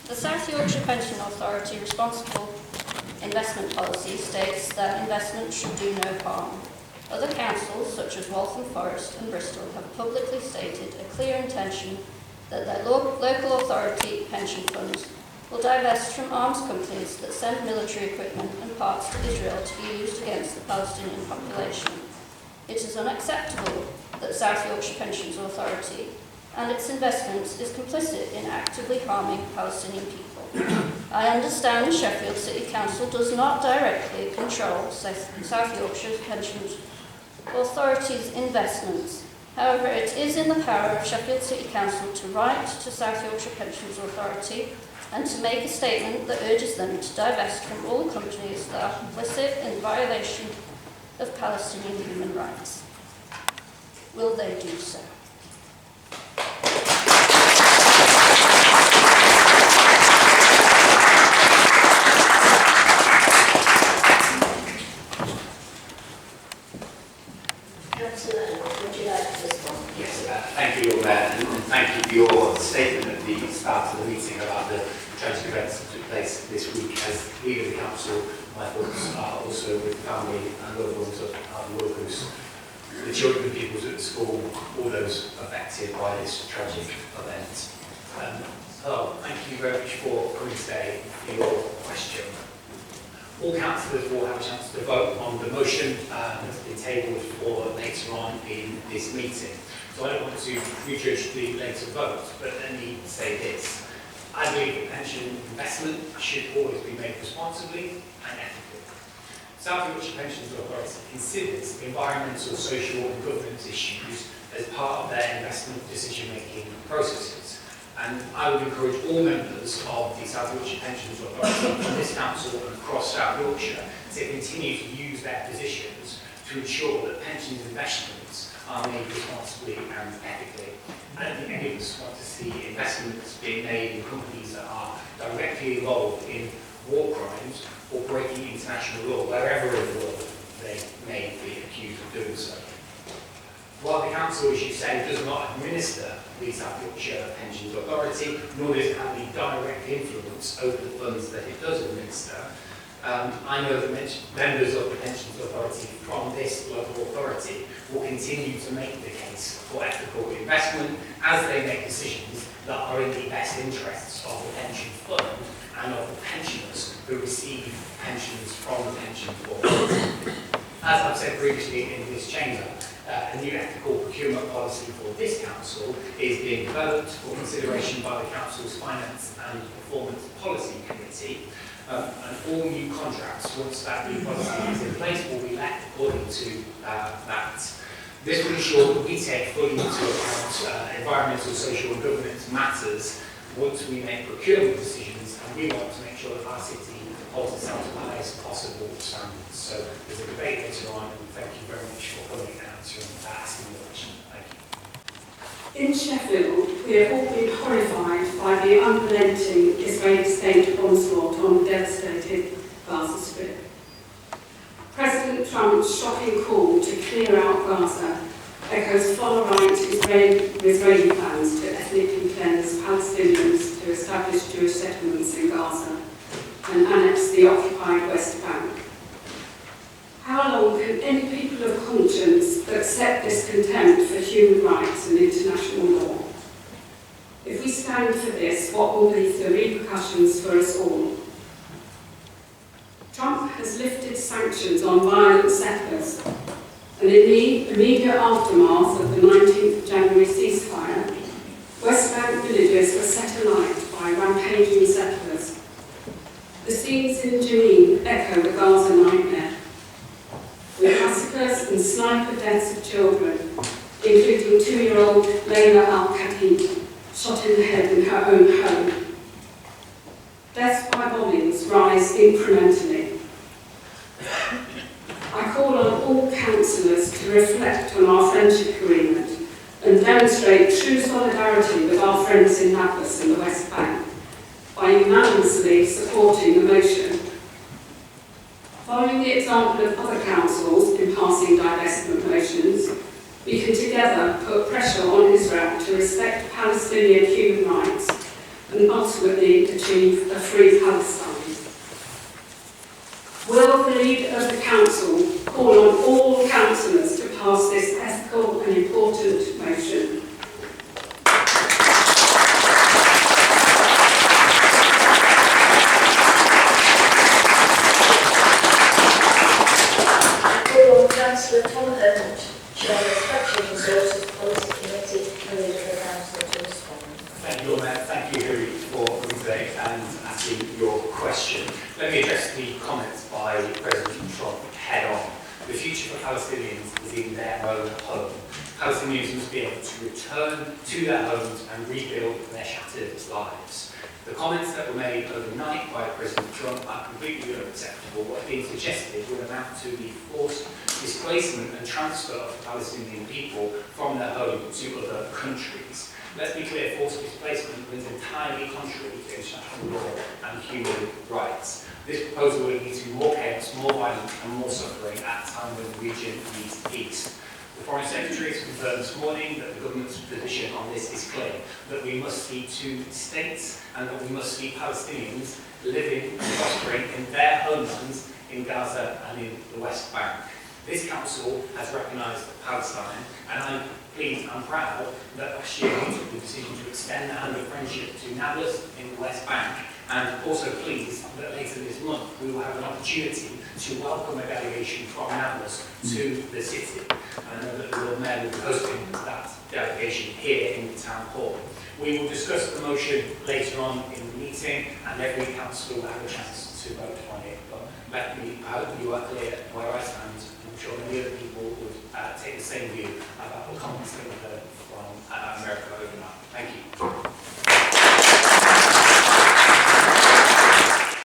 The South Yorkshire Pension Authority responsible investment policy states that investment should do no harm. Other councils, such as Waltham Forest and Bristol, have publicly stated a clear intention that their local authority pension funds will divest from arms companies that send military equipment and parts to Israel to be used against the Palestinian population. It is unacceptable that South Yorkshire Pensions Authority and its investments is complicit in actively harming Palestinian people. I understand Sheffield City Council does not directly control South Yorkshire Pensions Authority's investments. However, it is in the power of Sheffield City Council to write to South Yorkshire Pensions Authority and to make a statement that urges them to divest from all companies that are complicit in violation of Palestinian human rights. Will they do so? Thank you, Lord Mayor, and thank you for your statement at the start of the meeting about the tragic events that took place this week. As leader of the council, my thoughts are also with the family and loved ones of the workers, the children and pupils at the school, all those affected by this tragic event. Hello, thank you very much for coming today for your question. All councillors will have a chance to vote on the motion that's been tabled for later on in this meeting. So I don't want to prejudge the later vote, but let me say this. I believe that pension investment should always be made responsibly and ethically. South Yorkshire Pensions Authority considers environmental, social and governance issues as part of their investment decision-making processes. And I would encourage all members of the South Yorkshire Pensions Authority, from this council and across South Yorkshire, to continue to use their positions to ensure that pensions investments are made responsibly and ethically. I don't think any of us want to see investments being made in companies that are directly involved in war crimes or breaking international law, wherever in the world they may be accused of doing so. While the council, as you say, does not administer the South Yorkshire Pensions Authority, nor does it have any direct influence over the funds that it does administer, I know that members of the Pensions Authority from this local authority will continue to make the case for ethical investment as they make decisions that are in the best interests of the pension fund and of the pensioners who receive pensions from the pension authority. As I've said previously in this chamber, a new ethical procurement policy for this council is being developed for consideration by the council's Finance and Performance Policy Committee. And all new contracts, once that new policy is in place, will be let according to that. This will ensure that we take fully into account environmental, social and governance matters once we make procurement decisions, and we want to make sure that our city holds itself to the highest possible standards. So there's a debate later on, and thank you very much for coming and asking the question. Thank you. In Sheffield, we have all been horrified by the unrelenting Israeli state onslaught on the devastated Gaza Strip. President Trump's shocking call to clear out Gaza echoes far-right Israeli plans to ethnically cleanse Palestinians, to establish Jewish settlements in Gaza and annex the occupied West Bank. How long can any people of conscience accept this contempt for human rights and international law? If we stand for this, what will be the repercussions for us all? Trump has lifted sanctions on violent settlers, and in the immediate aftermath of the 19th of January ceasefire, West Bank villages were set alight by rampaging settlers. The scenes in Jenin echo the Gaza nightmare, with massacres and sniper deaths of children, including 2-year-old Layla Al-Khatib, shot in the head in her own home. Deaths by bombings rise incrementally. I call on all councillors to reflect on our friendship agreement and demonstrate true solidarity with our friends in Nablus and the West Bank by unanimously supporting the motion. Following the example of other councils in passing divestment motions, we can together put pressure on Israel to respect Palestinian human rights and ultimately achieve a free Palestine. Will the leader of the Council call on all councillors to pass this ethical and important motion? Councillor Tom Hermont, Chair of Structural Resources Policy Committee, and leader of the Council to respond. Thank you, Lord Mayor. Thank you, Harry, for coming today and asking your question. Let me address the comments by President Trump head on. The future for Palestinians is in their own home. Palestinians must be able to return to their homes and rebuild their shattered lives. The comments that were made overnight by President Trump are completely unacceptable. What is being suggested would amount to the forced displacement and transfer of Palestinian people from their home to other countries. Let's be clear, forced displacement is entirely contrary to international law and human rights. This proposal will lead to more chaos, more violence and more suffering at a time when the region needs peace. The Foreign Secretary has confirmed this morning that the government's position on this is clear, that we must see two states and that we must see Palestinians living and prospering in their homelands in Gaza and in the West Bank. This Council has recognised Palestine, and I'm pleased and proud that last year we took the decision to extend the hand of friendship to Nablus in the West Bank, and also pleased that later this month we will have an opportunity to welcome a delegation from Nablus to the city. I know that the Lord Mayor will be hosting that delegation here in the Town Hall. We will discuss the motion later on in the meeting, and every councillor will have a chance to vote on it. But I hope you are clear where I stand. I'm sure many other people would take the same view about the comments that we heard from America overnight. Thank you.